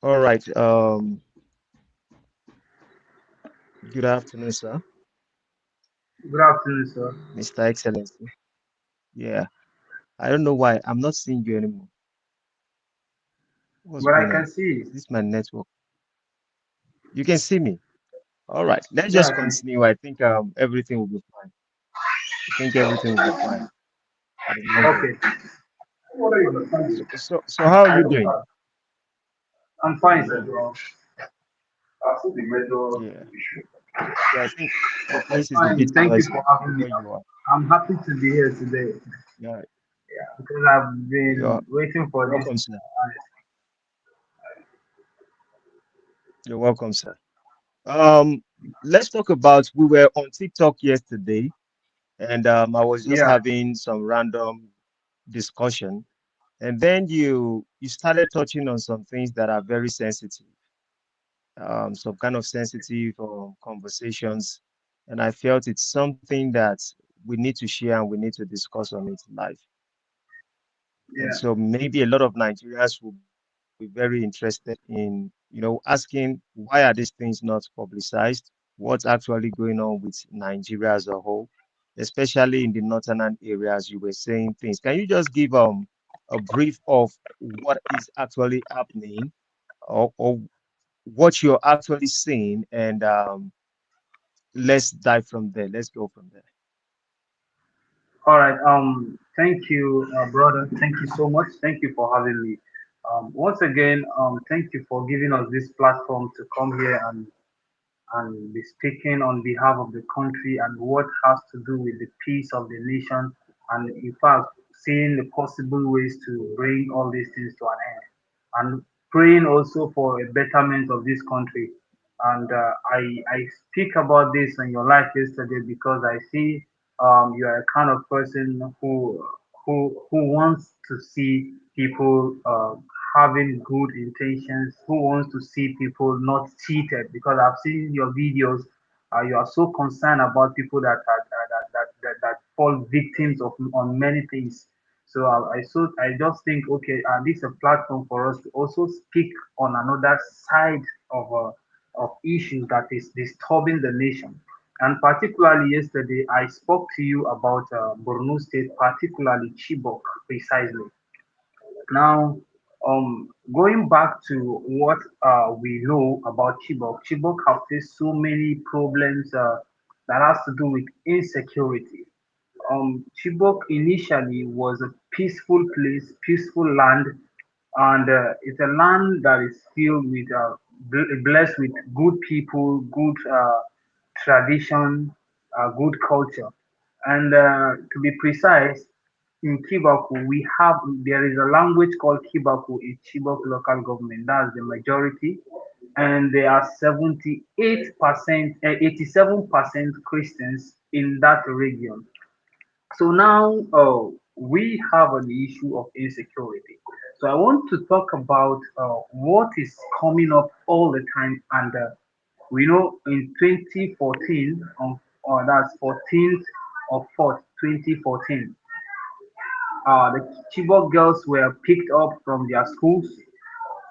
All right. Good afternoon, sir. Good afternoon, sir. Mr. Excellency. Yeah. I don't know why I'm not seeing you anymore. What's But I going can on? see Is you. this my network? You can see me. All right. Let's Yeah, just I can see continue. I think everything will be fine. I think everything will be fine for the long you. run. Okay. What are you So how are you doing? I'm fine, sir. I see the major Yeah. issue. So I think the I'm place is a fine. bit Thank you noisy for having me. where you are. I'm happy to be here today Yeah. because I've You're been waiting for this. welcome, sir. You're welcome, sir. Um, let's talk about we were on TikTok yesterday, and I was just Yeah, having some random discussion, and then you started touching on some things that are very sensitive, some kind of sensitive conversations, and I felt it's something that we need to share and we need to discuss on it live. And yeah, so maybe a lot of Nigerians will be very interested in, asking why are these things not publicized? What's actually going on with Nigeria as a whole, especially in the northern areas? You were saying things. Can you just give a brief of what is actually happening, or what you're actually seeing, and let's dive from there. Let's go from there. All right. Thank you, brother. Thank you so much. Thank you for having me. Once again, thank you for giving us this platform to come here and be speaking on behalf of the country and what has to do with the peace of the nation, and in fact seeing the possible ways to bring all these things to an end, and praying also for a betterment of this country. And I speak about this in your life yesterday because I see you are a kind of person who wants to see people having good intentions, who wants to see people not cheated. Because I've seen your videos, you are so concerned about people that fall victims of on many things. So I just think, okay, this is a platform for us to also speak on another side of issues that is disturbing the nation. And particularly yesterday, I spoke to you about Borno State, particularly Chibok, precisely. Now, going back to what we know about Chibok, Chibok have faced so many problems that has to do with insecurity. Chibok initially was a peaceful place, peaceful land, and it's a land that is filled with, blessed with good people, good tradition, good culture. And to be precise, in Kibaku, there is a language called Kibaku in Chibok local government. That's the majority, and there are 78%, 87% Christians in that region. So now we have an issue of insecurity. So I want to talk about what is coming up all the time. And we know in 2014, that's 14th of 4th, 2014, the Chibok girls were picked up from their schools,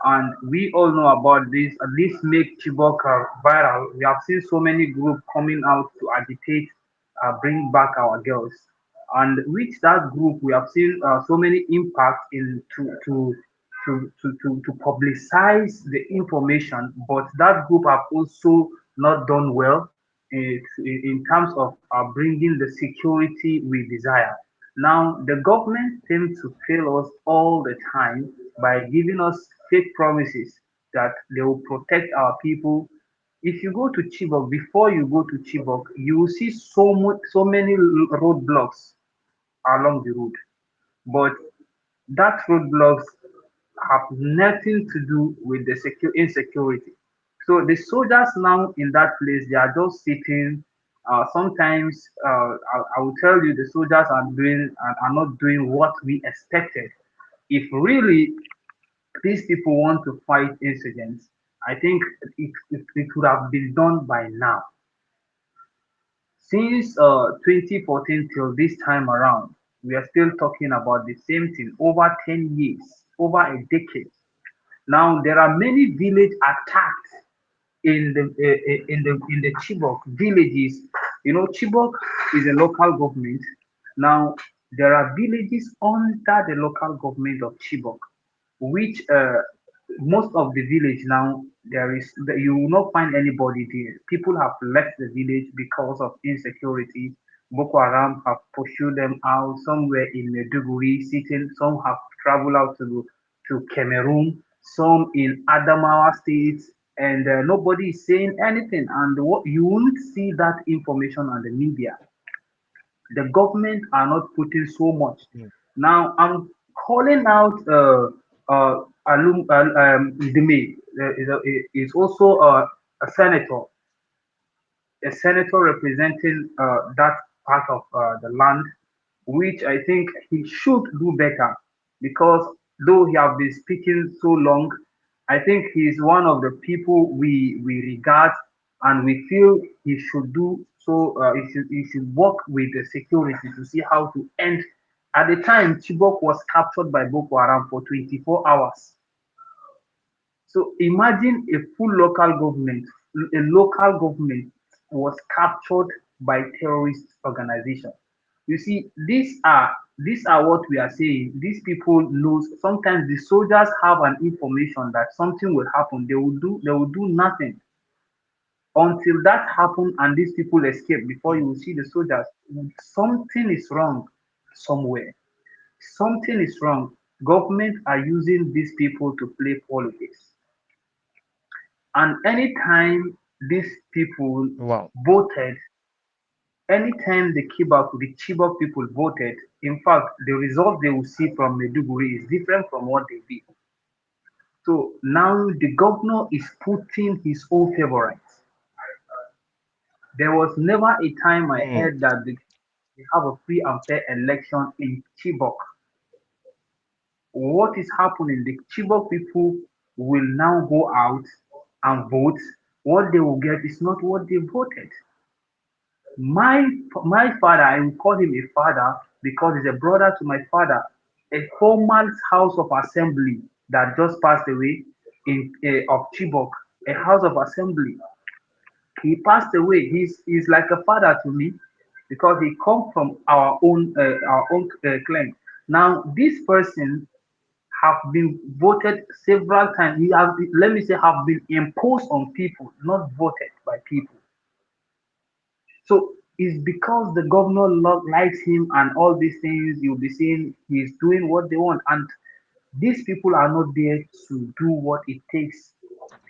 and we all know about this. This make Chibok viral. We have seen so many groups coming out to agitate, bring back our girls, and with that group, we have seen so many impact in to publicize the information. But that group have also not done well in terms of bringing the security we desire. Now, the government tends to fail us all the time by giving us fake promises that they will protect our people. If you go to Chibok, before you go to Chibok, you will see so many roadblocks along the road. But that roadblocks have nothing to do with the insecurity. So the soldiers now in that place, they are just sitting. Sometimes I will tell you the soldiers are not doing what we expected. If really these people want to fight insurgents, I think it would have been done by now. Since 2014 till this time around, we are still talking about the same thing over 10 years, over a decade. Now there are many village attacks in the Chibok villages. You know, Chibok is a local government. Now there are villages under the local government of Chibok, which most of the village now there is you will not find anybody there. People have left the village because of insecurity. Boko Haram have pursued them out somewhere in Maiduguri, sitting. Some have traveled out to Cameroon, some in Adamawa State, and nobody is saying anything. And what you won't see that information on the media. The government are not putting so much. mm, Now I'm calling out Dime is also a senator, representing that part of the land, which I think he should do better because though he have been speaking so long, I think he is one of the people we regard and we feel he should do so. He should work with the security to see how to end. At the time, Chibok was captured by Boko Haram for 24 hours. So imagine a full local government was captured by terrorist organization. You see, these are what we are saying. These people know sometimes the soldiers have an information that something will happen. They will do nothing until that happen and these people escape before you will mm, see the soldiers. Something is wrong somewhere. Something is wrong. Government are using these people to play politics. And anytime these people wow. voted, anytime the Chibok people voted, in fact, the result they will see from Meduguri is different from what they did. So now the governor is putting his own favorites. There was never a time I Mm, heard that they have a free and fair election in Chibok. What is happening? The Chibok people will now go out and vote. What they will get is not what they voted. My father, I will call him a father because he's a brother to my father, a former House of Assembly that just passed away in of Chibok, a House of Assembly. He passed away. He's like a father to me because he come from our own clan. Now this person have been voted several times. He has, let me say, have been imposed on people, not voted by people. So it's because the governor likes him and all these things. You'll be seeing he's doing what they want, and these people are not there to do what it takes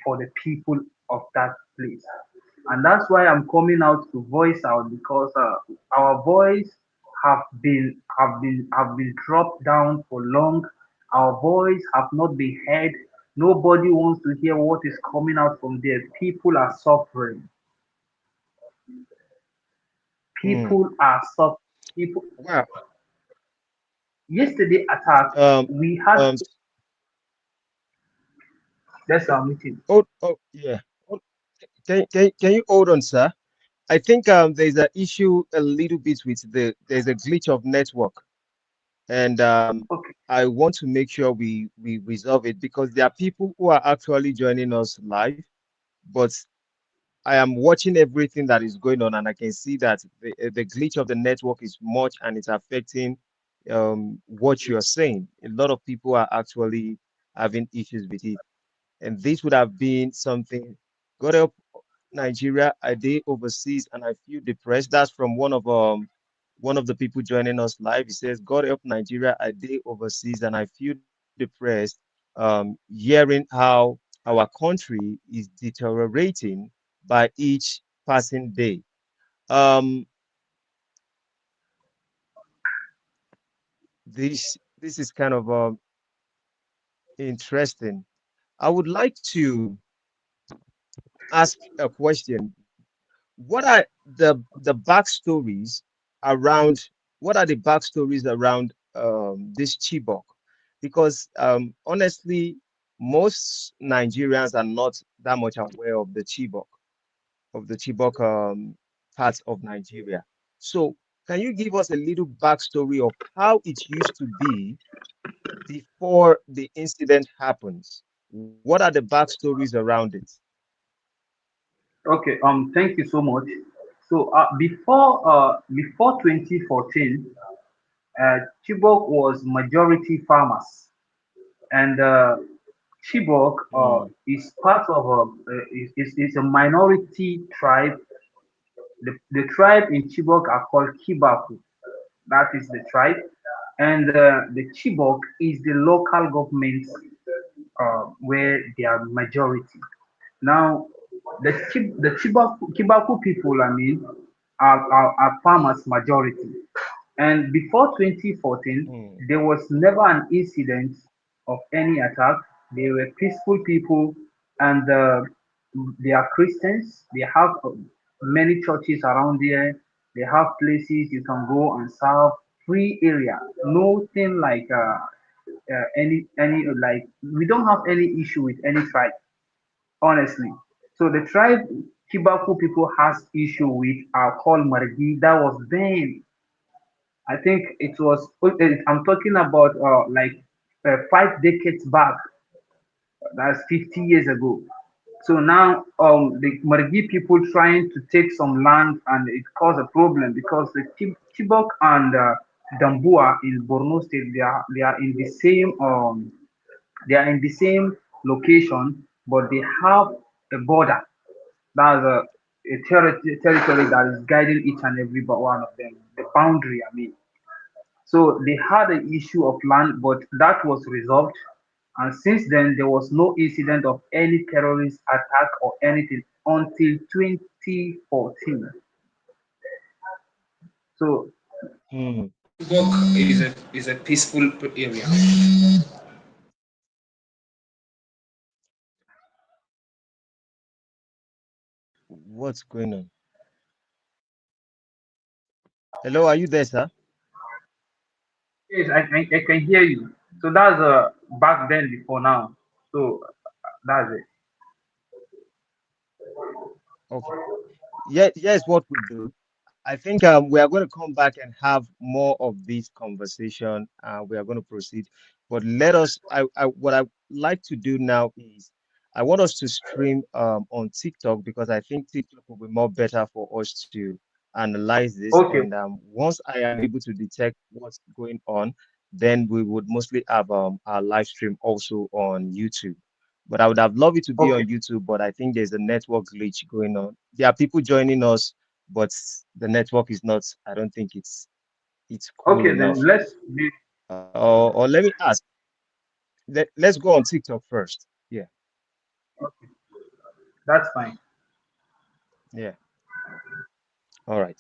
for the people of that place. And that's why I'm coming out to voice out because our voice have been dropped down for long. Our voice have not been heard. Nobody wants to hear what is coming out from there. People are suffering. mm. People are suffering. People Wow. yesterday attack Um, we had um, that's our meeting. oh, yeah. Oh, can you hold on, sir? I think there's an issue a little bit with there's a glitch of network, and Okay. I want to make sure we resolve it because there are people who are actually joining us live, but I am watching everything that is going on, and I can see that the glitch of the network is much, and it's affecting what you are saying. A lot of people are actually having issues with it, and this would have been something. God help Nigeria, I day overseas and I feel depressed. That's from one of the people joining us live. He says, God help Nigeria, I day overseas and I feel depressed. Hearing how our country is deteriorating by each passing day. Um, this is kind of interesting. I would like to ask a question. What are the backstories around what are the backstories around this Chibok? Because honestly, most Nigerians are not that much aware of the Chibok part of Nigeria. So can you give us a little backstory of how it used to be before the incident happens? What are the backstories around it? Okay. Thank you so much. So before 2014, Chibok was majority farmers, and Chibok Hmm. is part of is a minority tribe. The tribe in Chibok are called Kibaku. That is the tribe, and the Chibok is the local government where they are majority. Now, the Kibaku people, I mean, are farmers majority. And before 2014, Hmm. there was never an incident of any attack. They were peaceful people, and they are Christians. They have many churches around there. They have places you can go and serve. Free area, nothing like any like we don't have any issue with any tribe, honestly. So the tribe Kibaku people has issue with are called Margi. That was then. I think it was. I'm talking about like 5 decades back. That's 50 years ago. So now the Margi people trying to take some land and it caused a problem because the Chibok and Dambua in Borno State they are in the same location, but they have a border. That's a territory that is guiding each and every one of them. The boundary, I mean. So they had an issue of land, but that was resolved. And since then, there was no incident of any terrorist attack or anything until 2014. So Hmm. Chibok is a peaceful area. What's going on? Hello, are you there, sir? Yes, I can hear you. So that's back then before now. So that's it. Okay. Yeah, yes, what we do. I think we are going to come back and have more of this conversation. We are going to proceed, but let us. What I like to do now is I want us to stream on TikTok because I think TikTok will be more better for us to analyze this. Okay, And once I am able to detect what's going on, then we would mostly have our live stream also on YouTube. But I would have loved it to be okay, on YouTube, but I think there's a network glitch going on. There are people joining us, but the network is not. I don't think it's cool okay. Then enough. let's do. Or let me ask. Let's go on TikTok first. Yeah, That's fine. yeah. All right.